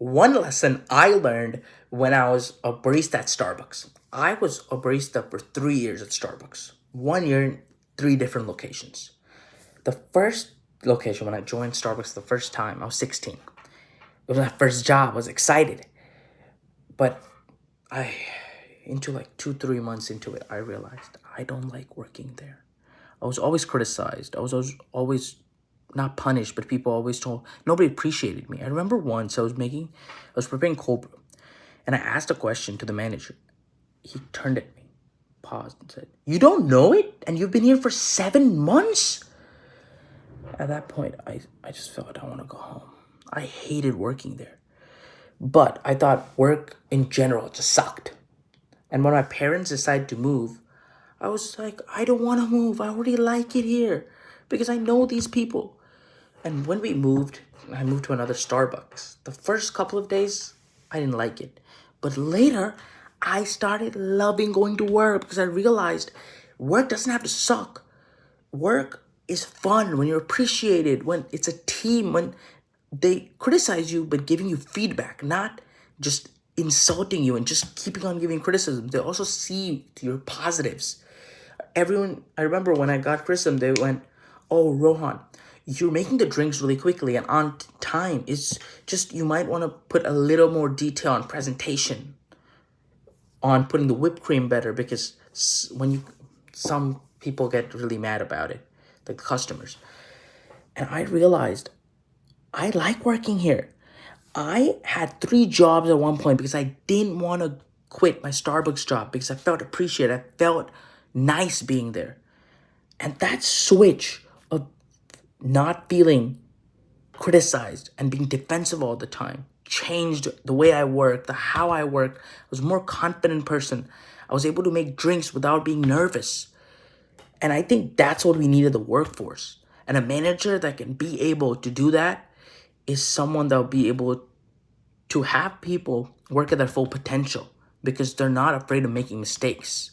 one lesson I learned when I was a barista at Starbucks. I was a barista for 3 years at Starbucks, 1 year in three different locations. The first location, when I joined Starbucks the first time, I was 16. It was my first job. I was excited. But I, into like 2, 3 months into it, I realized I don't like working there. I was always criticized. I was always not punished, but people always told, nobody appreciated me. I remember once I was preparing cold brew, and I asked a question to the manager. He turned at me, paused, and said, "You don't know it? And you've been here for 7 months?" At that point, I just felt I want to go home. I hated working there. But I thought work in general just sucked. And when my parents decided to move, I was like, I don't want to move. I already like it here because I know these people. And when we moved, I moved to another Starbucks. The first couple of days, I didn't like it. But later, I started loving going to work because I realized work doesn't have to suck. Work is fun when you're appreciated, when it's a team, when they criticize you but giving you feedback, not just insulting you and just keeping on giving criticism. They also see your positives. Everyone, I remember when I got criticism, they went, "Oh, Rohan, you're making the drinks really quickly and on time. It's just you might want to put a little more detail on presentation, on putting the whipped cream better, because when you some people get really mad about it, like the customers." And I realized I like working here. I had 3 jobs at one point because I didn't want to quit my Starbucks job because I felt appreciated. I felt nice being there. And that switch of not feeling criticized and being defensive all the time changed the way I worked, the how I worked. I was a more confident person. I was able to make drinks without being nervous. And I think that's what we need in the workforce. And a manager that can be able to do that is someone that will be able to have people work at their full potential because they're not afraid of making mistakes.